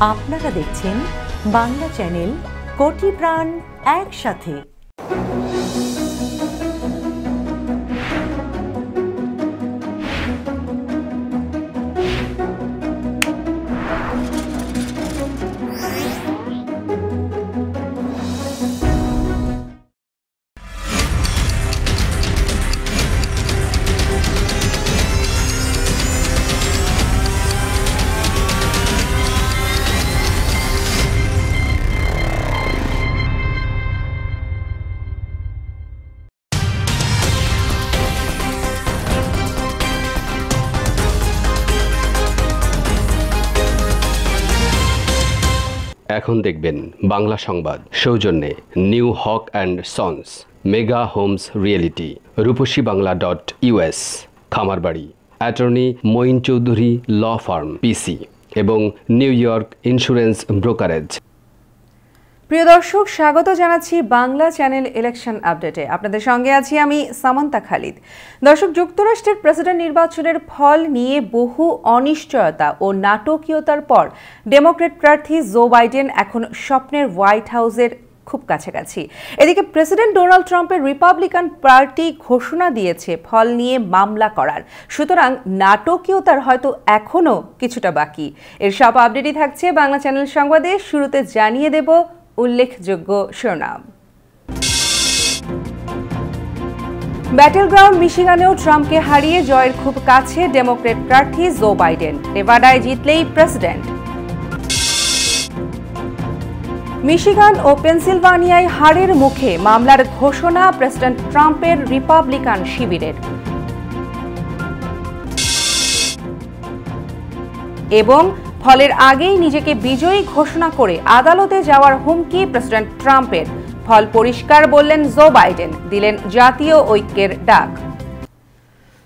আপনারা দেখছেন বাংলা চ্যানেল কোটি প্রাণ একসাথে। এখন দেখবেন বাংলা সংবাদ সৌজন্যে New Haque and Sons, Mega Homes Reality, রূপসীবাংলা.us, খামারবাড়ি, attorney Moin Chowdhury law firm PC এবং নিউ ইয়র্ক ইন্স্যুরেন্স ব্রোকারেজ। প্রিয় দর্শক, স্বাগত জানাচ্ছি বাংলা চ্যানেল ইলেকশন আপডেটে। আপনাদের সঙ্গে আছি আমি সামান্তা খালিদ। দর্শক, যুক্তরাষ্ট্রের প্রেসিডেন্ট নির্বাচনের ফল নিয়ে বহু অনিশ্চয়তা ও নাটকীয়তার পর ডেমোক্র্যাট প্রার্থী জো বাইডেন এখন স্বপ্নের হোয়াইট হাউসের খুব কাছাকাছি। এদিকে প্রেসিডেন্ট ডোনাল্ড ট্রাম্পের রিপাবলিকান পার্টি ঘোষণা দিয়েছে ফল নিয়ে মামলা করার, সুতরাং নাটকীয়তার হয়তো এখনও কিছুটা বাকি। এর সব আপডেটই থাকছে বাংলা চ্যানেল সংবাদে। শুরুতে জানিয়ে দেব উল্লেখযোগ্য শিরোনাম। ব্যাটেল গ্রাউন্ড মিশিগানেও ট্রাম্পকে হারিয়ে জয়ের খুব কাছে ডেমোক্র্যাট প্রার্থী জো বাইডেন, নেভাডায় জিতলেই প্রেসিডেন্ট। মিশিগান ও পেনসিলভানিয়ায় হারের মুখে মামলার ঘোষণা প্রেসিডেন্ট ট্রাম্পের রিপাবলিকান শিবিরের। এবং ফলের আগেই নিজেকে বিজয়ী ঘোষণা করে আদালতে যাওয়ার হুমকি প্রেসিডেন্ট ট্রাম্পের। ফল পরিষ্কার বললেন জো বাইডেন, দিলেন জাতীয় ঐক্যের ডাক।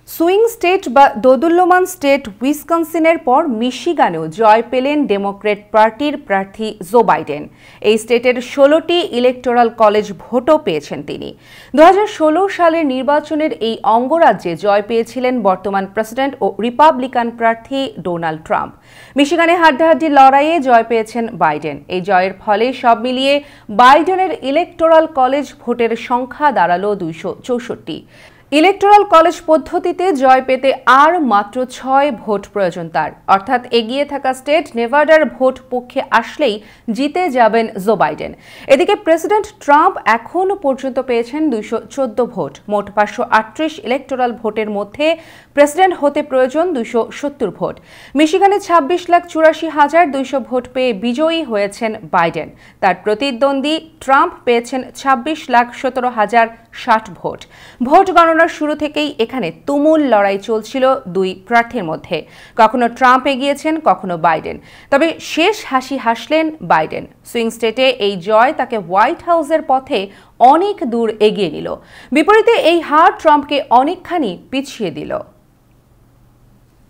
সুইং স্টেট বা দোদুল্যমান স্টেট উইসকনসিনের পর মিশিগানেও জয় পেলেন ডেমোক্র্যাট পার্টির প্রার্থী জো বাইডেন। এই স্টেটের 16টি ইলেকটোরাল কলেজ ভোটও পেয়েছেন তিনি। 2016 সালের নির্বাচনের এই অঙ্গরাজ্যে জয় পেয়েছিলেন বর্তমান প্রেসিডেন্ট ও রিপাবলিকান প্রার্থী ডোনাল্ড ট্রাম্প। মিশিগানে হাড্ডাহাড্ডি লড়াইয়ে জয় পেয়েছেন বাইডেন। এই জয়ের ফলে সব মিলিয়ে বাইডেনের ইলেকটোরাল কলেজ ভোটের সংখ্যা দাঁড়ালো 264। ইলেকটোরাল কলেজ পদ্ধতিতে জয় পেতে আর মাত্র 6 ভোট প্রয়োজন তার, অর্থাৎ এগিয়ে থাকা স্টেট নেভাডার ভোট পক্ষে আসলেই জিতে যাবেন জো বাইডেন। এদিকে প্রেসিডেন্ট ট্রাম্প এখন পর্যন্ত পেয়েছেন 214 ভোট। মোট 538 ইলেকটোরাল ভোটের মধ্যে প্রেসিডেন্ট হতে প্রয়োজন 270 ভোট। মিশিগানে 26,84,200 ভোট পেয়ে বিজয়ী হয়েছেন বাইডেন। তার প্রতিদ্বন্দ্বী ট্রাম্প পেয়েছেন 26,17,060 ভোট। ভোট গণনার শুরু থেকেই এখানে তুমুল লড়াই চলছিল দুই প্রার্থীর মধ্যে। কখনো ট্রাম্প এগিয়েছেন, কখনো বাইডেন, তবে শেষ হাসি হাসলেন বাইডেন। সুইং স্টেটে এই জয় তাকে হোয়াইট হাউসের পথে অনেক দূর এগিয়ে নিল। বিপরীতে এই হার ট্রাম্পকে অনেকখানি পিছিয়ে দিল।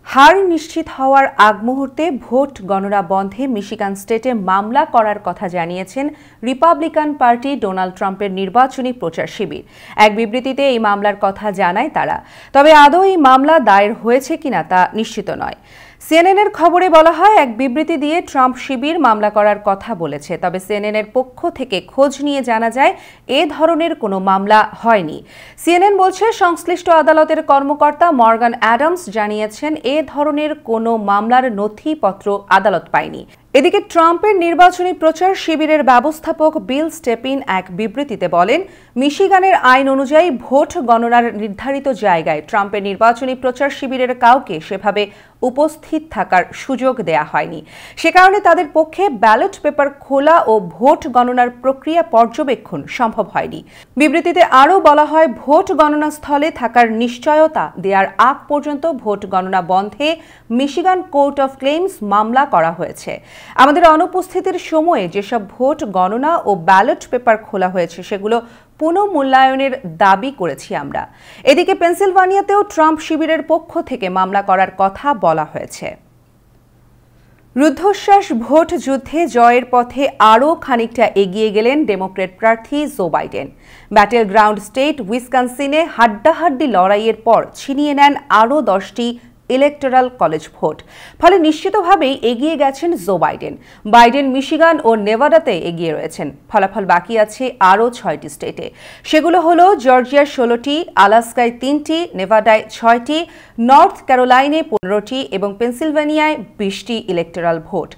হার নিশ্চিত হওয়ার আগ মুহূর্তে ভোট গণনা বন্ধে মিশিগান স্টেটে মামলা করার কথা জানিয়েছেন রিপাবলিকান পার্টি ডোনাল্ড ট্রাম্পের নির্বাচনী প্রচার শিবির। এক বিবৃতিতে এই মামলার কথা জানায় তারা, তবে আদৌ এই মামলা দায়ের হয়েছে কিনা তা নিশ্চিত নয়। সিএনএনের খবরে বলা হয়, এক বিবৃতি দিয়ে ট্রাম্প শিবির মামলা করার কথা বলেছে, তবে সিএনএনের পক্ষ থেকে খোঁজ নিয়ে জানা যায় এ ধরনের কোনো মামলা হয়নি। সিএনএন বলছে, সংশ্লিষ্ট আদালতের কর্মকর্তা মর্গান অ্যাডামস জানিয়েছেন এ ধরনের কোনো মামলার নথিপত্র আদালত পায়নি। এদিকে ট্রাম্পের নির্বাচনী প্রচার শিবিরের ব্যবস্থাপক বিল স্টেপিন এক বিবৃতিতে বলেন, মিশিগানের আইন অনুযায়ী ভোট গণনার নির্ধারিত জায়গায় ট্রাম্পের নির্বাচনী প্রচার শিবিরের কাউকে সেভাবে উপস্থিত থাকার সুযোগ দেয়া হয়নি। সে কারণে তাদের পক্ষে ব্যালট পেপার খোলা ও ভোট গণনার প্রক্রিয়া পর্যবেক্ষণ সম্ভব হয়নি। বিবৃতিতে আরও বলা হয়, ভোট গণনা স্থলে থাকার নিশ্চয়তা দেওয়ার আগ পর্যন্ত ভোট গণনা বন্ধে মিশিগান কোর্ট অফ ক্লেমস মামলা করা হয়েছে। আমাদের অনুপস্থিতির সময়ে যেসব ভোট গণনা ও ব্যালট পেপার খোলা হয়েছে সেগুলো পুনঃমূল্যায়নের দাবি করেছি আমরা। এদিকে পেনসিলভানিয়াতেও ট্রাম্প শিবিরের পক্ষ থেকে মামলা করার কথা বলা হয়েছে। রুদ্ধশ্বাস ভোট যুদ্ধে জয়ের পথে আরও খানিকটা এগিয়ে গেলেন ডেমোক্র্যাট প্রার্থী Joe Biden. Battle ground state উইসকনসিনে হাড্ডাহাড্ডি লড়াইয়ের পর ছিনিয়ে নেন আরও 10টি ইলেকটোরাল কলেজ ভোট। ফলে নিশ্চিতভাবেই এগিয়ে গেছেন জো বাইডেন। বাইডেন মিশিগান ও নেভাডাতে এগিয়ে রয়েছেন। ফলাফল বাকি আছে আরও 6টি স্টেটে। সেগুলো হলো জর্জিয়ার 16টি, আলাস্কায় 3টি, নেভাডায় 6টি, নর্থ ক্যারোলাইনে 15টি এবং পেনসিলভেনিয়ায় 20টি ইলেকটোরাল ভোট।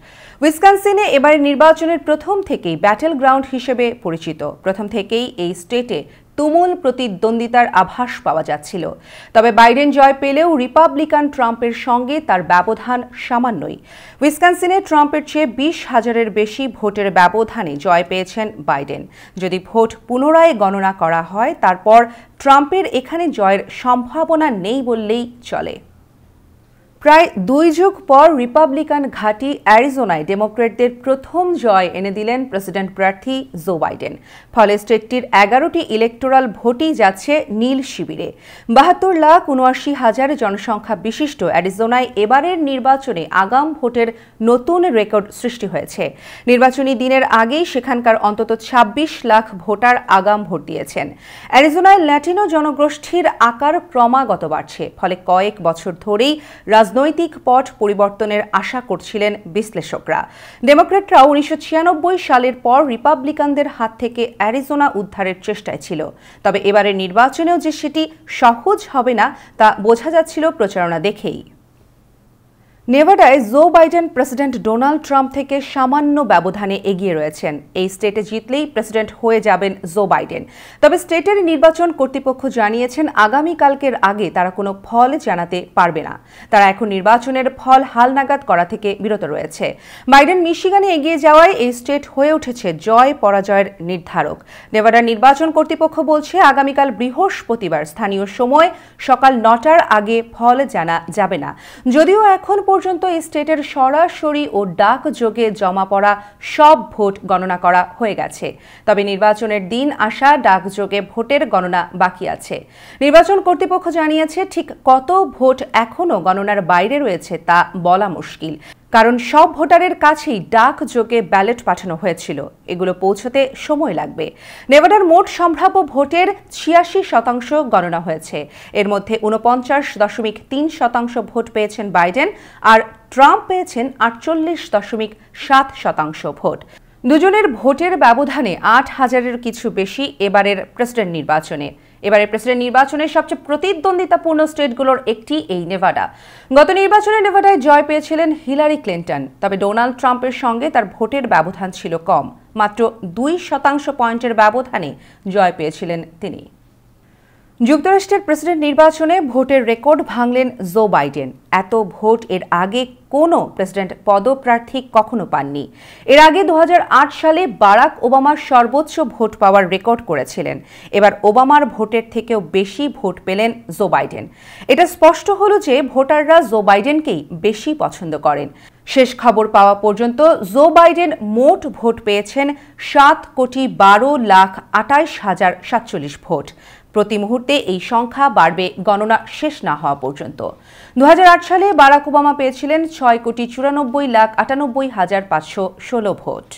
উইসকনসিনে এবারের নির্বাচনের প্রথম থেকেই ব্যাটেল গ্রাউন্ড হিসেবে পরিচিত। প্রথম থেকেই এই স্টেটে তুমুল প্রতিদ্বন্দ্বিতার আভাস পাওয়া যাচ্ছিল। তবে বাইডেন জয় পেলেও রিপাবলিকান ট্রাম্পের সঙ্গে তার ব্যবধান সামান্যই। উইসকনসিনে ট্রাম্পের চেয়ে 20,000-এর বেশি ভোটের ব্যবধানে জয় পেয়েছেন বাইডেন। যদি ভোট পুনরায় গণনা করা হয়, তারপর ট্রাম্পের এখানে জয়ের সম্ভাবনা নেই বললেই চলে। প্রায় 2 যুগ পর রিপাবলিকান ঘাঁটি অ্যারিজোনায় ডেমোক্র্যাটদের প্রথম জয় এনে দিলেন প্রেসিডেন্ট প্রার্থী জো বাইডেন। ফলে স্টেটটির 11টি ইলেকটোরাল ভোটই যাচ্ছে নীল শিবিরে। 72,79,000 জনসংখ্যা বিশিষ্ট অ্যারিজোনায় এবারের নির্বাচনে আগাম ভোটের নতুন রেকর্ড সৃষ্টি হয়েছে। নির্বাচনী দিনের আগেই সেখানকার অন্তত 26 লাখ ভোটার আগাম ভোট দিয়েছেন। অ্যারিজোনায় ল্যাটিনো জনগোষ্ঠীর আকার ক্রমাগত বাড়ছে। ফলে কয়েক বছর ধরেই রাজনৈতিক পট পরিবর্তনের আশা করছিলেন বিশ্লেষকরা। ডেমোক্র্যাটরাও 1996 সালের পর রিপাবলিকানদের হাত থেকে অ্যারিজোনা উদ্ধারের চেষ্টায় ছিল। তবে এবারের নির্বাচনেও যে সেটি সহজ হবে না তা বোঝা যাচ্ছিল প্রচারণা দেখেই। নেভাডায় Joe Biden president Donald Trump থেকে সামান্য ব্যবধানে এগিয়ে রয়েছেন। এই স্টেটে জিতলেই প্রেসিডেন্ট হয়ে যাবেন জো বাইডেন। তবে স্টেটের নির্বাচন কর্তৃপক্ষ জানিয়েছেন আগামীকালকের আগে তারা কোনো ফল জানাতে পারবে না। তারা এখন নির্বাচনের ফল হালনাগাদ করা থেকে বিরত রয়েছে। বাইডেন মিশিগানে এগিয়ে যাওয়ায় এই স্টেট হয়ে উঠেছে জয় পরাজয়ের নির্ধারক। নেভাডার নির্বাচন কর্তৃপক্ষ বলছে আগামীকাল বৃহস্পতিবার স্থানীয় সময় সকাল 9টার আগে ফল জানা যাবে না। যদিও এখন পর্যন্ত এই স্টেটের সরাসরি ও ডাকযোগে জমা পড়া সব ভোট গণনা করা হয়ে গেছে। তবে নির্বাচনের দিন আসা ডাকযোগে ভোটের গণনা বাকি আছে। নির্বাচন কর্তৃপক্ষ জানিয়েছে ঠিক কত ভোট এখনও গণনার বাইরে রয়েছে তা বলা মুশকিল, কারণ সব ভোটারের কাছেই ডাকযোগে ব্যালট পাঠানো হয়েছিল। এগুলো পৌঁছতে সময় লাগবে। নেভাডার মোট সম্ভাব্য ভোটের 86% গণনা হয়েছে। এর মধ্যে 49.3% ভোট পেয়েছেন বাইডেন আর ট্রাম্প পেয়েছেন 48.7% ভোট। দুজনের ভোটের ব্যবধানে 8,000-এর কিছু বেশি এবারের প্রেসিডেন্ট নির্বাচনে। এবারের প্রেসিডেন্ট নির্বাচনের সবচেয়ে প্রতিদ্বন্দ্বিতাপূর্ণ স্টেটগুলোর একটি এই নেভাডা। গত নির্বাচনে নেভাডায় জয় পেয়েছিলেন হিলারি ক্লিন্টন। তবে ডোনাল্ড ট্রাম্পের সঙ্গে তার ভোটের ব্যবধান ছিল কম, মাত্র 2% পয়েন্টের ব্যবধানে জয় পেয়েছিলেন তিনি। যুক্তরাষ্ট্রের প্রেসিডেন্ট নির্বাচনে ভোটের রেকর্ড ভাঙলেন জো বাইডেন। এত ভোট এর আগে কোনো প্রেসিডেন্ট পদপ্রার্থী কখনো পাননি। এর আগে 2008 সালে বারাক ওবামা সর্বোচ্চ ভোট পাওয়ার রেকর্ড করেছিলেন। এবার ওবামার ভোটের থেকেও বেশি ভোট পেলেন জো বাইডেন। এটা স্পষ্ট হলো যে ভোটাররা জো বাইডেনকেই বেশি পছন্দ করেন। শেষ খবর পাওয়া পর্যন্ত জো বাইডেন মোট ভোট পেয়েছেন 7,12,28,047 ভোট। প্রতি মুহূর্তে এই সংখ্যা বাড়বে গণনা শেষ না হওয়া পর্যন্ত। 2008 সালে বারাক ওবামা পেয়েছিলেন 6,94,98,516 ভোট।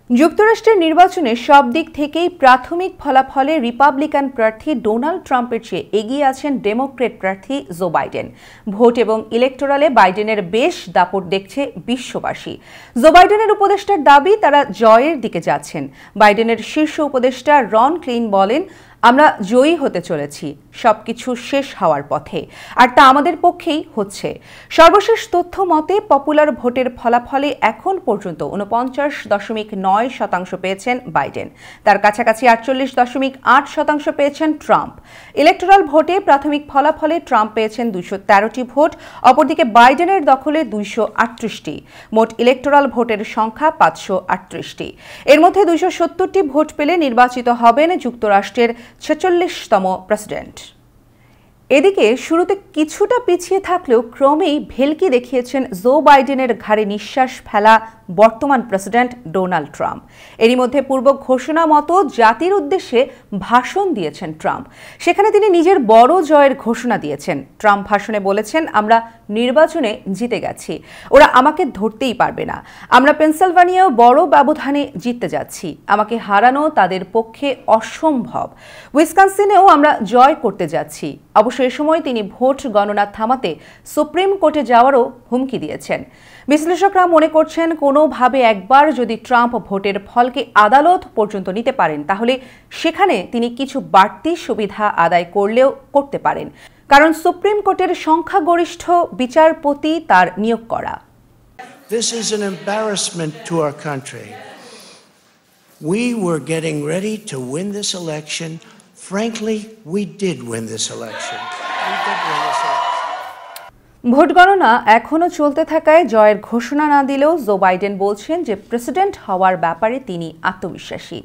যুক্তরাষ্ট্রের নির্বাচনে সব দিক থেকেই প্রাথমিক ফলাফলে রিপাবলিকান প্রার্থী ডোনাল্ড ট্রাম্পের চেয়ে এগিয়ে আছেন ডেমোক্র্যাট প্রার্থী জো বাইডেন। ভোট এবং ইলেকটোরালে বাইডেনের বেশ দাপট দেখছে বিশ্ববাসী। জো বাইডেনের উপদেষ্টার দাবি তারা জয়ের দিকে যাচ্ছেন। বাইডেনের শীর্ষ উপদেষ্টা রন ক্লিন বলেন, আমরা জয়ী হতে চলেছি, সবকিছু শেষ হওয়ার পথে, আর তা আমাদের পক্ষেই হচ্ছে। সর্বশেষ তথ্য মতে পপুলার ভোটের ফলাফলে এখন পর্যন্ত 49.9% পেয়েছেন বাইডেন। তার কাছাকাছি 48.8% পেয়েছেন ট্রাম্প। ইলেকটোরাল ভোটে প্রাথমিক ফলাফলে ট্রাম্প পেয়েছেন 213টি ভোট, অপরদিকে বাইডেনের দখলে 238টি। মোট ইলেকটোরাল ভোটের সংখ্যা 538টি। এর মধ্যে 270টি ভোট পেলে নির্বাচিত হবেন যুক্তরাষ্ট্রের 46তম প্রেসিডেন্ট। এদিকে শুরুতে কিছুটা পিছিয়ে থাকলেও ক্রমেই ভেলকি দেখিয়েছেন জো বাইডেনের ঘাড়ে নিঃশ্বাস ফেলা বর্তমান প্রেসিডেন্ট ডোনাল্ড ট্রাম্প। এরই মধ্যে পূর্ব ঘোষণা মতো জাতির উদ্দেশ্যে ভাষণ দিয়েছেন ট্রাম্প। সেখানে তিনি নিজের বড় জয়ের ঘোষণা দিয়েছেন। ট্রাম্প ভাষণে বলেছেন, আমরা নির্বাচনে জিতে গেছি, ওরা আমাকে ধরতেই পারবে না। আমরা পেনসিলভানিয়াও বড় ব্যবধানে জিততে যাচ্ছি, আমাকে হারানো তাদের পক্ষে অসম্ভব। উইসকনসিনেও আমরা জয় করতে যাচ্ছি। অবশ্য এ সময় তিনি ভোট গণনা থামাতে সুপ্রিম কোর্টে যাওয়ারও হুমকি দিয়েছেন। বিশ্লেষকরা মনে করছেন, কোনোভাবে একবার যদি ট্রাম্প ভোটের ফলকে আদালত পর্যন্ত নিতে পারেন, তাহলে সেখানে তিনি কিছু বাড়তি সুবিধা আদায় করতে পারেন, কারণ সুপ্রিম কোর্টের সংখ্যাগরিষ্ঠ বিচারপতি তার নিয়োগ করা। This is an embarrassment to our country. We were getting ready to win this election. Frankly, we did win this election. Vote গণনা এখনও চলতে থাকায় জয়ের ঘোষণা না দিলেও জো বাইডেন বলছেন যে প্রেসিডেন্ট হওয়ার ব্যাপারে তিনি আত্মবিশ্বাসী।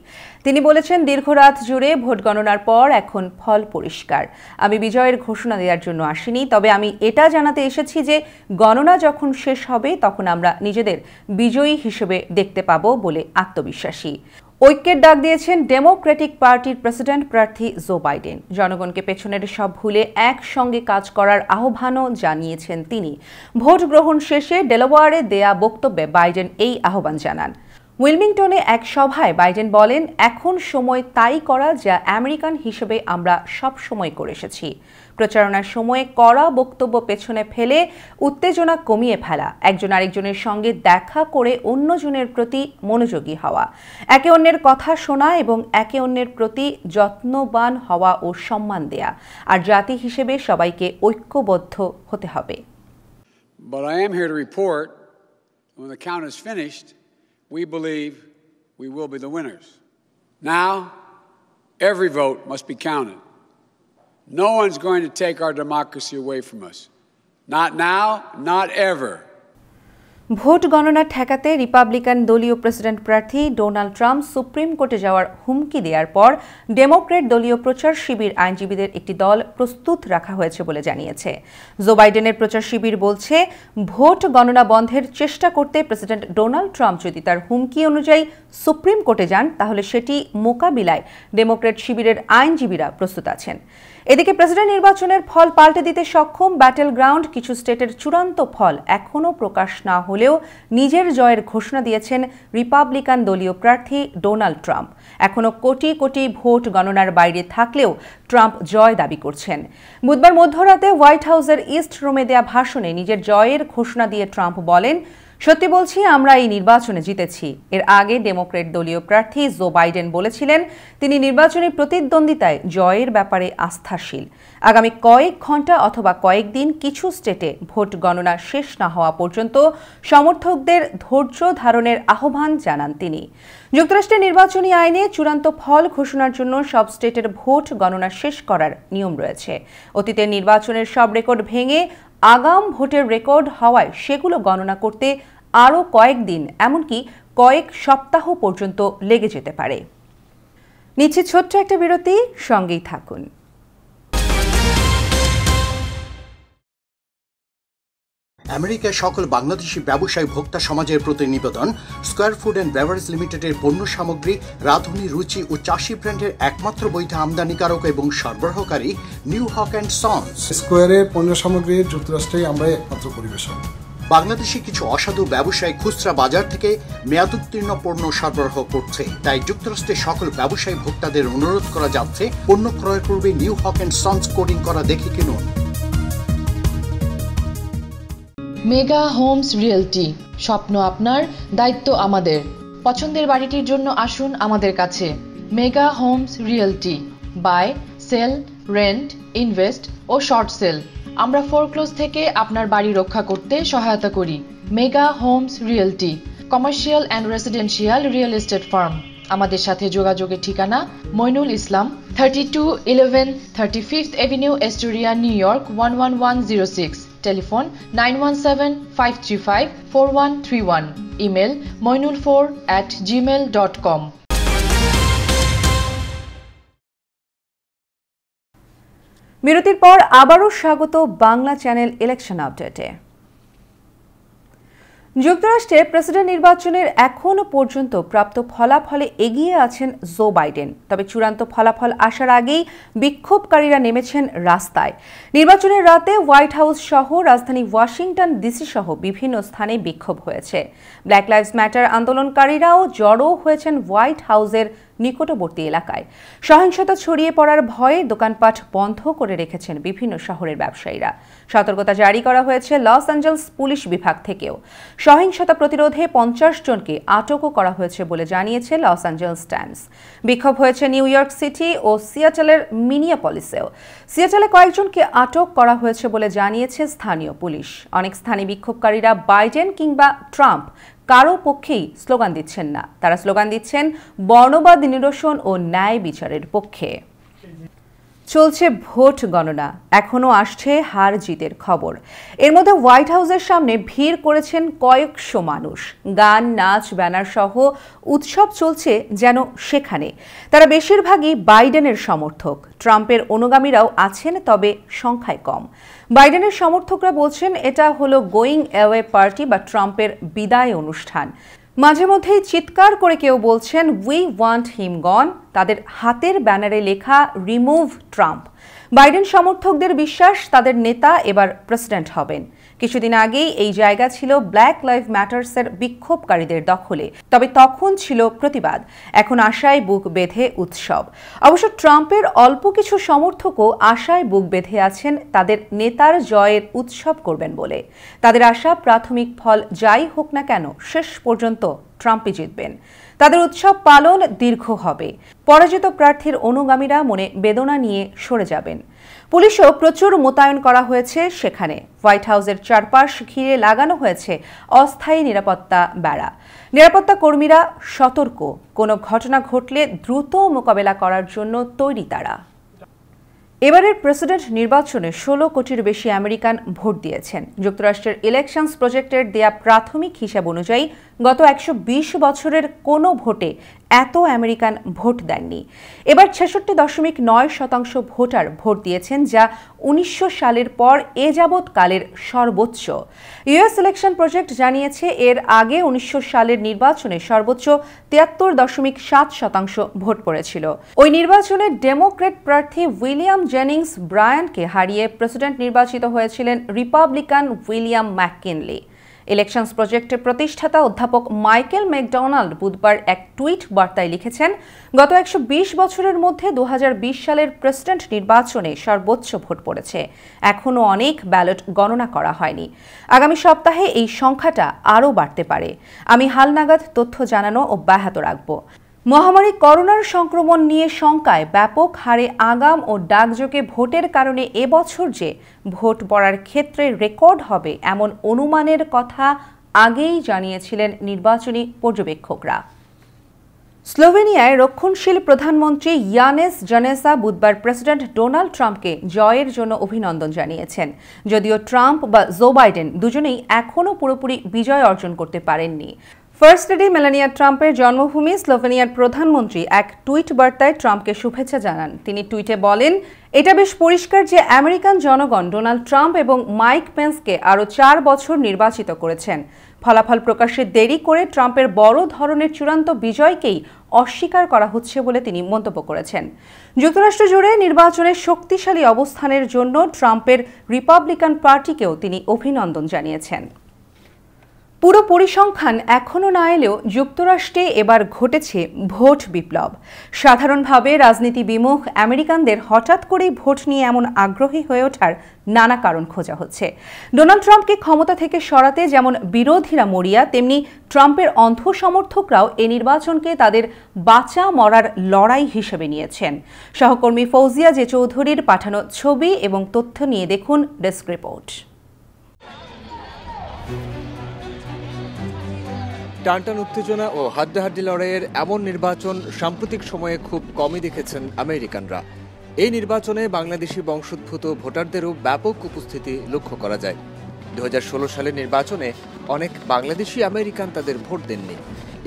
তিনি বলেছেন, দীর্ঘ রাত জুড়ে ভোট গণনার পর এখন ফল পরিষ্কার। আমি বিজয়ের ঘোষণা দেওয়ার জন্য আসিনি, তবে আমি এটা জানাতে এসেছি যে গণনা যখন শেষ হবে তখন আমরা নিজেদের বিজয়ী হিসেবে দেখতে পাব বলে আত্মবিশ্বাসী। ঐক্যের ডাক দিয়েছেন ডেমোক্রেটিক পার্টির প্রেসিডেন্ট প্রার্থী জো বাইডেন। জনগণকে পেছনের সব ভুলে একসঙ্গে কাজ করার আহ্বানও জানিয়েছেন তিনি। ভোট গ্রহণ শেষে ডেলাওয়্যারে দেয়া বক্তব্যে বাইডেন এই আহ্বান জানান। উইলমিংটনে এক সভায় বাইডেন বলেন, এখন সময় তাই করা যা আমেরিকান হিসেবে আমরা সব সময় করে এসেছি। প্রচারণার সময় কড়া বক্তব্য পেছনে ফেলে উত্তেজনা কমিয়ে ফেলা, একজন আরেকজনের সঙ্গে দেখা করে অন্যজনের প্রতি মনোযোগী হওয়া, একে অন্যের কথা শোনা এবং একে অন্যের প্রতি যত্নবান হওয়া ও সম্মান দেয়া, আর জাতি হিসেবে সবাইকে ঐক্যবদ্ধ হতে হবে। But I am here to report when the count is finished, we believe we will be the winners. Now, every vote must be counted. No one's going to take our democracy away from us. Not now, not ever. Vote গণনা ঠেকাতে Republican দলীয় president প্রার্থী Donald Trump supreme কোর্টে যাওয়ার হুমকি দেওয়ার পর Democrat দলীয় প্রচার শিবির আইনজীবীদের একটি দল প্রস্তুত রাখা হয়েছে বলে জানিয়েছে। জো বাইডেনের প্রচার শিবির বলছে, ভোট গণনা বন্ধের চেষ্টা করতে প্রেসিডেন্ট ডোনাল্ড ট্রাম্প যদি তার হুমকি অনুযায়ী সুপ্রিম কোর্টে যান, তাহলে সেটি মোকাবিলায় ডেমোক্র্যাট শিবিরের আইনজীবীরা প্রস্তুত আছেন। এদিকে প্রেসিডেন্ট নির্বাচনের ফল পাল্টে দিতে সক্ষম ব্যাটেল গ্রাউন্ড কিছু স্টেটের চূড়ান্ত ফল এখনও প্রকাশ না হলেও নিজের জয়ের ঘোষণা দিয়েছেন রিপাবলিকান দলীয় প্রার্থী ডোনাল্ড ট্রাম্প। এখনও কোটি কোটি ভোট গণনার বাইরে থাকলেও ট্রাম্প জয় দাবি করছেন। বুধবার মধ্যরাতে হোয়াইট হাউসের ইস্ট রুমে দেয়া ভাষণে নিজের জয়ের ঘোষণা দিয়ে ট্রাম্প বলেন, সত্যি বলছি, আমরা এই নির্বাচনে জিতেছি। এর আগে ডেমোক্র্যাট দলীয় প্রার্থী জো বাইডেন বলেছিলেন, তিনি নির্বাচনী প্রতিদ্বন্দ্বিতায় জয়ের ব্যাপারে আস্থাশীল। আগামী কয়েক ঘন্টা অথবা কয়েকদিন কিছু স্টেটে ভোট গণনা শেষ না হওয়া পর্যন্ত সমর্থকদের ধৈর্য ধারণের আহ্বান জানান তিনি। যুক্তরাষ্ট্রের নির্বাচনী আইনে চূড়ান্ত ফল ঘোষণার জন্য সব স্টেটের ভোট গণনা শেষ করার নিয়ম রয়েছে। অতীতের নির্বাচনের সব রেকর্ড ভেঙে আগাম ভোটের রেকর্ড হওয়ায় সেগুলো গণনা করতে আরও কয়েকদিন, এমনকি কয়েক সপ্তাহ পর্যন্ত লেগে যেতে পারে। নিচ্ছে ছোট্ট একটা বিরতি, সঙ্গেই থাকুন। আমেরিকায় সকল বাংলাদেশি ব্যবসায়ী ভোক্তা সমাজের প্রতি নিবেদন, স্কয়ার ফুড অ্যান্ড বেভারেজ লিমিটেডের পণ্য সামগ্রী, রাঁধুনি, রুচি ও চাষি ব্র্যান্ডের একমাত্র বৈধ আমদানিকারক এবং সরবরাহকারী নিউ হক অ্যান্ড সন্স। স্কয়ারের পণ্য সামগ্রীর যুক্তরাষ্ট্রেই আমরাই একমাত্র পরিবেশক। বাংলাদেশি কিছু অসাধু ব্যবসায়ী খুচরা বাজার থেকে মেয়াদোত্তীর্ণ পণ্য সরবরাহ করছে, তাই যুক্তরাষ্ট্রের সকল ব্যবসায়ী ভোক্তাদের অনুরোধ করা যাচ্ছে, পণ্য ক্রয়ের পূর্বে new Haque and sons coding করা দেখে কিনুন। মেগা হোমস রিয়েলটি, স্বপ্ন আপনার, দায়িত্ব আমাদের। পছন্দের বাড়িটির জন্য আসুন আমাদের কাছে। Mega Homes Realty, buy, sell, rent, invest ও শর্ট সেল। আমরা ফোরক্লোজ থেকে আপনার বাড়ি রক্ষা করতে সহায়তা করি। Mega Homes Realty, commercial and residential real estate firm. আমাদের সাথে যোগাযোগের ঠিকানা Moinul Islam, 3211 35th Avenue, Astoria, New York 11106। Telephone 9175354131। Email moinul4@gmail.com। বিরতির পর আবারও স্বাগত বাংলা চ্যানেল ইলেকশন আপডেটে। যুক্তরাষ্ট্রে প্রেসিডেন্ট নির্বাচনের এখনও পর্যন্ত প্রাপ্ত ফলাফলে এগিয়ে আছেন জো বাইডেন। তবে চূড়ান্ত ফলাফল আসার আগেই বিক্ষোভকারীরা নেমেছেন রাস্তায়। নির্বাচনের রাতে হোয়াইট হাউস সহ রাজধানী ওয়াশিংটন ডিসি সহ বিভিন্ন স্থানে বিক্ষোভ হয়েছে। ব্ল্যাক লাইভস ম্যাটার আন্দোলনকারীরাও জড়ো হয়েছেন হোয়াইট হাউসের নিকটবর্তী এলাকায়। সহিংসতা ছড়িয়ে পড়ার ভয়ে দোকানপাট বন্ধ করে রেখেছেন বিভিন্ন শহরের ব্যবসায়ীরা। সতর্কতা জারি করা হয়েছে লস অ্যাঞ্জেলস পুলিশ বিভাগ থেকেও। সহিংসতা প্রতিরোধে 50 জনকে আটকও করা হয়েছে বলে জানিয়েছে লস অ্যাঞ্জেলস টাইমস। বিক্ষোভ হয়েছে নিউ ইয়র্ক সিটি ও সিয়াটেলের মিনিয়াপলিসেও। সিয়াটেলে কয়েকজনকে আটক করা হয়েছে বলে জানিয়েছে স্থানীয় পুলিশ। অনেক স্থানে বিক্ষোভকারীরা বাইডেন কিংবা ট্রাম্প কারো পক্ষেই স্লোগান দিচ্ছেন না। তারা স্লোগান দিচ্ছেন বর্ণবাদ নিরসন ও ন্যায় বিচারের পক্ষে। চলছে ভোট গণনা, এখনো আসছে হার জিতের খবর। এর মধ্যে হোয়াইট হাউসের সামনে ভিড় করেছেন কয়েকশো মানুষ। গান, নাচ, ব্যানার সহ উৎসব চলছে যেন সেখানে। তারা বেশিরভাগই বাইডেনের সমর্থক। ট্রাম্পের অনুগামীরাও আছেন, তবে সংখ্যায় কম। বাইডেনের সমর্থকরা বলছেন এটা হলো গোয়িং অ্যাওয়ে পার্টি বা ট্রাম্পের বিদায় অনুষ্ঠান। মাঝে মধ্যেই চিৎকার করে কেউ বলছেন উই ওয়ান্ট হিম গন। তাদের হাতের ব্যানারে লেখা রিমুভ ট্রাম্প। বাইডেন সমর্থকদের বিশ্বাস তাদের নেতা এবার প্রেসিডেন্ট হবেন। কিছুদিন আগেই এই জায়গা ছিল ব্ল্যাক লাইভ ম্যাটার্সের বিক্ষোভকারীদের দখলে, তবে তখন ছিল প্রতিবাদ। এখন আশায় বুক বেঁধে উৎসব। অবশ্য ট্রাম্পের অল্প কিছু সমর্থকও আশায় বুক বেঁধে আছেন তাদের নেতার জয়ের উৎসব করবেন বলে। তাদের আশা প্রাথমিক ফল যাই হোক না কেন শেষ পর্যন্ত ট্রাম্পই জিতবেন। তাদের উৎসব পালন দীর্ঘ হবে। পরাজিত প্রার্থীর অনুগামীরা মনে বেদনা নিয়ে সরে যাবেন। পুলিশও প্রচুর মোতায়েন করা হয়েছে সেখানে। হোয়াইট হাউসের চারপাশ ঘিরে লাগানো হয়েছে অস্থায়ী নিরাপত্তা বেড়া। নিরাপত্তা কর্মীরা সতর্ক, কোনো ঘটনা ঘটলে দ্রুত মোকাবেলা করার জন্য তৈরি তারা। এবারের প্রেসিডেন্ট নির্বাচনে 16 কোটির বেশি আমেরিকান ভোট দিয়েছেন। যুক্তরাষ্ট্রের ইলেকশনস প্রজেক্টের দেয়া প্রাথমিক হিসাব অনুযায়ী গত 120 বছরের কোনো ভোটে এত আমেরিকান ভোট দেননি। এবার 66.9% ভোটার ভোট দিয়েছেন, যা 1900 সালের পর এ যাবৎ কালের সর্বোচ্চ। ইউএস ইলেকশন প্রজেক্ট জানিয়েছে এর আগে 1900 সালের নির্বাচনে সর্বোচ্চ 73.7% ভোট পড়েছিল। ওই নির্বাচনে ডেমোক্র্যাট প্রার্থী উইলিয়াম জেনিংস ব্রায়ানকে হারিয়ে প্রেসিডেন্ট নির্বাচিত হয়েছিলেন রিপাবলিকান উইলিয়াম ম্যাককিনলি। ইলেকশনস প্রজেক্টের প্রতিষ্ঠাতা অধ্যাপক মাইকেল ম্যাকডোনাল্ড বুধবার এক টুইট বার্তায় লিখেছেন, গত 120 বছরের মধ্যে 2020 সালের প্রেসিডেন্ট নির্বাচনে সর্বোচ্চ ভোট পড়েছে। এখনও অনেক ব্যালট গণনা করা হয়নি। আগামী সপ্তাহে এই সংখ্যাটা আরও বাড়তে পারে। আমি হালনাগাদ তথ্য জানানো অব্যাহত রাখব। মহামারী করোনার সংক্রমণ নিয়ে শঙ্কায় ব্যাপক হারে আগাম ও ডাকযোগে ভোটের কারণে এবছর যে ভোট পড়ার ক্ষেত্রে রেকর্ড হবে এমন অনুমানের কথা আগেই জানিয়েছিলেন নির্বাচনী পর্যবেক্ষকরা। স্লোভেনিয়ায় রক্ষণশীল প্রধানমন্ত্রী ইয়ানেস জানেসা বুধবার প্রেসিডেন্ট ডোনাল্ড ট্রাম্পকে জয়ের জন্য অভিনন্দন জানিয়েছেন। যদিও ট্রাম্প বা জো বাইডেন দুজনেই এখনও পুরোপুরি বিজয় অর্জন করতে পারেননি। ফার্স্ট লেডি মেলানিয়া ট্রাম্পের জন্মভূমি স্লোভেনিয়ার প্রধানমন্ত্রী এক টুইট বার্তায় ট্রাম্পকে শুভেচ্ছা জানান। তিনি টুইটে বলেন, এটা বেশ পরিষ্কার যে আমেরিকান জনগণ ডোনাল্ড ট্রাম্প এবং মাইক পেন্সকে আরও 4 বছর নির্বাচিত করেছেন। ফলাফল প্রকাশে দেরি করে ট্রাম্পের বড় ধরনের চূড়ান্ত বিজয়কেই অস্বীকার করা হচ্ছে বলে তিনি মন্তব্য করেছেন। যুক্তরাষ্ট্র জুড়ে নির্বাচনের শক্তিশালী অবস্থানের জন্য ট্রাম্পের রিপাবলিকান পার্টিকেও তিনি অভিনন্দন জানিয়েছেন। পুরো পরিসংখ্যান এখনও না এলেও যুক্তরাষ্ট্রে এবার ঘটেছে ভোট বিপ্লব। সাধারণভাবে রাজনীতি বিমুখ আমেরিকানদের হঠাৎ করেই ভোট নিয়ে এমন আগ্রহী হয়ে ওঠার নানা কারণ খোঁজা হচ্ছে। ডোনাল্ড ট্রাম্পকে ক্ষমতা থেকে সরাতে যেমন বিরোধীরা মরিয়া, তেমনি ট্রাম্পের অন্ধ সমর্থকরাও এ নির্বাচনকে তাদের বাঁচা মরার লড়াই হিসেবে নিয়েছেন। সহকর্মী ফৌজিয়া জে চৌধুরীর পাঠানো ছবি এবং তথ্য নিয়ে দেখুন ডেস্ক রিপোর্ট। টানটান উত্তেজনা ও হাড্ডাহাড্ডি লড়াইয়ের এমন নির্বাচন সাম্প্রতিক সময়ে খুব কমই দেখেছেন আমেরিকানরা। এই নির্বাচনে বাংলাদেশি বংশোদ্ভূত ভোটারদেরও ব্যাপক উপস্থিতি লক্ষ্য করা যায়। 2016 সালের নির্বাচনে অনেক বাংলাদেশি আমেরিকান তাদের ভোট দেননি।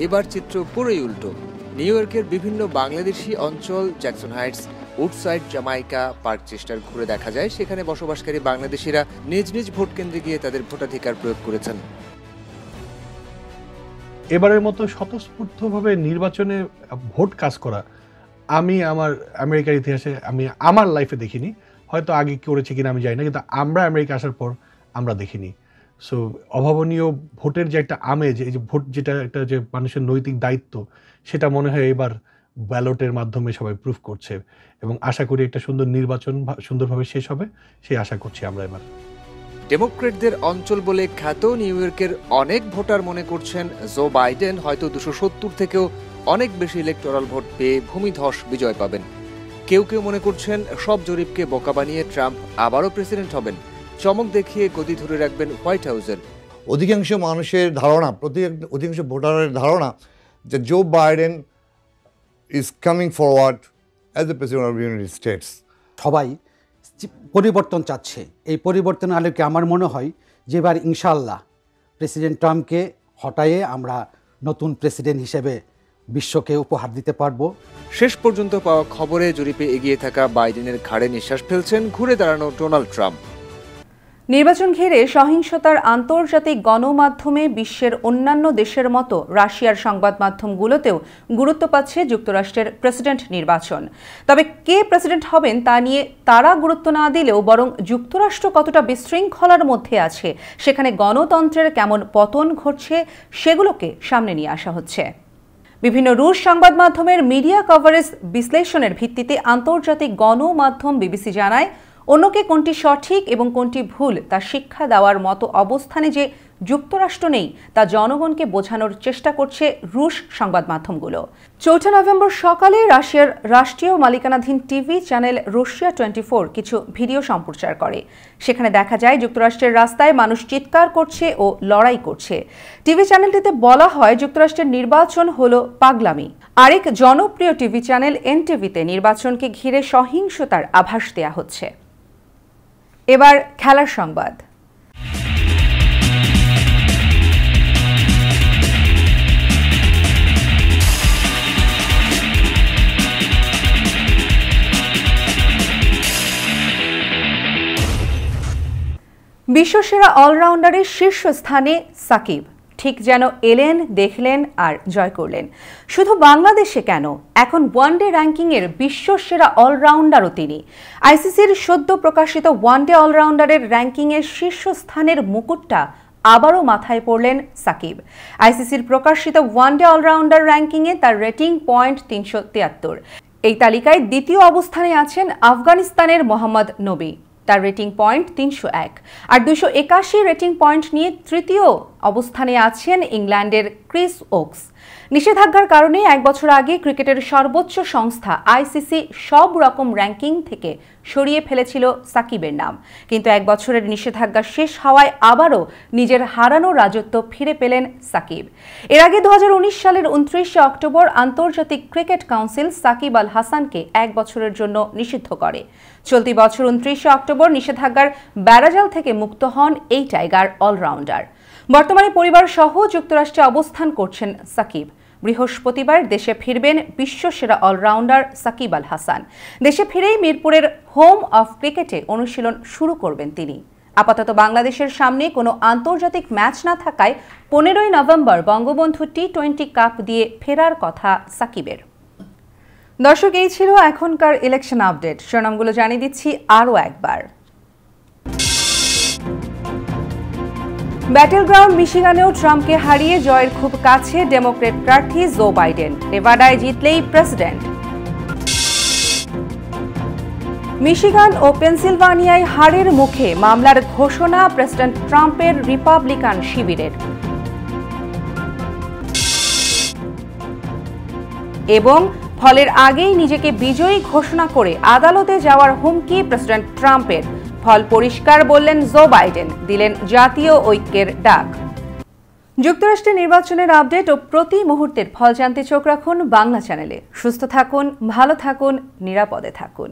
এবার চিত্র পুরোই উল্টো। নিউ ইয়র্কের বিভিন্ন বাংলাদেশি অঞ্চল, Jackson Heights, Woodside, Jamaica, Parkchester ঘুরে দেখা যায় সেখানে বসবাসকারী বাংলাদেশিরা নিজ নিজ ভোট কেন্দ্রে গিয়ে তাদের ভোটাধিকার প্রয়োগ করেছেন। এবারের মতো স্বতঃস্ফূর্তভাবে নির্বাচনে ভোট কাজ করা আমি আমার আমেরিকার ইতিহাসে আমি আমার লাইফে দেখিনি, হয়তো আগে করেছে কিনা আমি জানি না, কিন্তু আমরা আমেরিকা আসার পর আমরা দেখিনি। সো অভাবনীয় ভোটের যে একটা আমেজ, এই যে ভোট যেটা একটা যে মানুষের নৈতিক দায়িত্ব, সেটা মনে হয় এবার ব্যালটের মাধ্যমে সবাই প্রুফ করছে, এবং আশা করি একটা সুন্দর নির্বাচন সুন্দরভাবে শেষ হবে, সেই আশা করছি আমরা এবার। ডেমোক্রেটদের অঞ্চল বলে খ্যাত নিউ ইয়র্কের অনেক ভোটার মনে করছেন জো বাইডেন হয়তো 270 থেকেও অনেক বেশি ইলেকটোরাল ভোট পেয়ে ভূমিধস বিজয় পাবেন। কেউ কেউ মনে করছেন সব জরিপকে বোকা বানিয়ে ট্রাম্প আবারও প্রেসিডেন্ট হবেন, চমক দেখিয়ে গদি ধরে রাখবেন হোয়াইট হাউসের। অধিকাংশ মানুষের ধারণা, অধিকাংশ ভোটারের ধারণা যে Joe Biden is coming forward as a president of United States. সবাই পরিবর্তন চাচ্ছে। এই পরিবর্তনের আলোকে আমার মনে হয় যে এবার ইনশাআল্লাহ প্রেসিডেন্ট ট্রাম্পকে হটাইয়ে আমরা নতুন প্রেসিডেন্ট হিসেবে বিশ্বকে উপহার দিতে পারবো। শেষ পর্যন্ত পাওয়া খবরে জরিপে এগিয়ে থাকা বাইডেনের ঘাড়ে নিঃশ্বাস ফেলছেন ঘুরে দাঁড়ানো ডোনাল্ড ট্রাম্প। নির্বাচন ঘিরে সহিংসতার আন্তর্জাতিক গণমাধ্যমে বিশ্বের অন্যান্য দেশের মতো রাশিয়ার সংবাদ মাধ্যমগুলোতেও গুরুত্ব পাচ্ছে যুক্তরাষ্ট্রের প্রেসিডেন্ট নির্বাচন। তবে কে প্রেসিডেন্ট হবেন তা নিয়ে তারা গুরুত্ব না দিলেও বরং যুক্তরাষ্ট্র কতটা বিশৃঙ্খলার মধ্যে আছে, সেখানে গণতন্ত্রের কেমন পতন ঘটছে, সেগুলোকে সামনে নিয়ে আসা হচ্ছে। বিভিন্ন রুশ সংবাদ মাধ্যমের মিডিয়া কভারেজ বিশ্লেষণের ভিত্তিতে আন্তর্জাতিক গণমাধ্যম বিবিসি জানায়, অন্যকে কোনটি সঠিক এবং কোনটি ভুল তা শিক্ষা দেওয়ার মতো অবস্থানে যে যুক্তরাষ্ট্র নেই তা জনগণকে বোঝানোর চেষ্টা করছে রুশ সংবাদ মাধ্যমগুলো। 4 নভেম্বর সকালে রাশিয়ার রাষ্ট্রীয় মালিকানাধীন টিভি চ্যানেল রাশিয়া 24 কিছু ভিডিও সম্প্রচার করে। সেখানে দেখা যায় যুক্তরাষ্ট্রের রাস্তায় মানুষ চিৎকার করছে ও লড়াই করছে। টিভি চ্যানেলটিতে বলা হয় যুক্তরাষ্ট্রের নির্বাচন হলো পাগলামি। আরেক জনপ্রিয় টিভি চ্যানেল এনটিভিতে নির্বাচনকে ঘিরে সহিংসতার আভাস দেয়া হচ্ছে। এবার খেলার সংবাদ। বিশ্বসেরা অলরাউন্ডারের শীর্ষস্থানে সাকিব ঠিক যেন এলেন, দেখলেন আর জয় করলেন। শুধু বাংলাদেশে কেন, এখন ওয়ানডে র্যাঙ্কিংয়ের বিশ্বসেরা অলরাউন্ডারও তিনি। আইসিসির সদ্য প্রকাশিত ওয়ানডে অলরাউন্ডারের র্যাঙ্কিংয়ের শীর্ষস্থানের মুকুটটা আবারও মাথায় পড়লেন সাকিব। আইসিসির প্রকাশিত ওয়ানডে অলরাউন্ডার র্যাঙ্কিংয়ে তার রেটিং পয়েন্ট 373। এই তালিকায় দ্বিতীয় অবস্থানে আছেন আফগানিস্তানের মোহাম্মদ নবী, তার রেটিং পয়েন্ট 301, আর 281 রেটিং পয়েন্ট নিয়ে তৃতীয় অবস্থানে আছেন ইংল্যান্ডের ক্রিস ওকস। নিষেধাজ্ঞার কারণে 1 বছর আগে ক্রিকেটের সর্বোচ্চ সংস্থা আইসিসি সব রকম র্যাঙ্কিং থেকে সরিয়ে ফেলেছিল সাকিবের নাম, কিন্তু 1 বছরের নিষেধাজ্ঞা শেষ হওয়ায় আবারও নিজের হারানো রাজত্ব ফিরে পেলেন সাকিব। এর আগে 2019 সালের 29 অক্টোবর আন্তর্জাতিক ক্রিকেট কাউন্সিল সাকিব আল হাসানকে 1 বছরের জন্য নিষিদ্ধ করে। চলতি বছর 29 অক্টোবর নিষেধাজ্ঞার বেড়াজাল থেকে মুক্ত হন এই টাইগার অলরাউন্ডার। বর্তমানে পরিবার সহ যুক্তরাষ্ট্রে অবস্থান করছেন সাকিব। বৃহস্পতিবার দেশে ফিরবেন বিশ্বসেরা অলরাউন্ডার সাকিব আল হাসান। দেশে ফিরেই মিরপুরের হোম অফ ক্রিকেটে অনুশীলন শুরু করবেন তিনি। আপাতত বাংলাদেশের সামনে কোনো আন্তর্জাতিক ম্যাচ না থাকায় 15 নভেম্বর বঙ্গবন্ধু টি-20 কাপ দিয়ে ফেরার কথা সাকিবের। দর্শক, এই ছিল এখনকার ইলেকশন আপডেট। শিরোনামগুলো জানিয়ে দিচ্ছি আরও একবার। ব্যাটেল গ্রাউন্ড মিশিগানেও ট্রাম্পকে হারিয়ে জয়ের খুব কাছে ডেমোক্রেট প্রার্থী জো বাইডেন। নেভাডায় জিতলেই প্রেসিডেন্ট। মিশিগান ও পেনসিলভানিয়ায় হারের মুখে মামলার ঘোষণা প্রেসিডেন্ট ট্রাম্পের রিপাবলিকান শিবিরের। এবং ফলের আগেই নিজেকে বিজয়ী ঘোষণা করে আদালতে যাওয়ার হুমকি প্রেসিডেন্ট ট্রাম্পের। ফল পরিষ্কার বললেন জো বাইডেন, দিলেন জাতীয় ঐক্যের ডাক। যুক্তরাষ্ট্রের নির্বাচনের আপডেট ও প্রতি মুহূর্তের ফল জানতে চোখ রাখুন বাংলা চ্যানেলে। সুস্থ থাকুন, ভালো থাকুন, নিরাপদে থাকুন।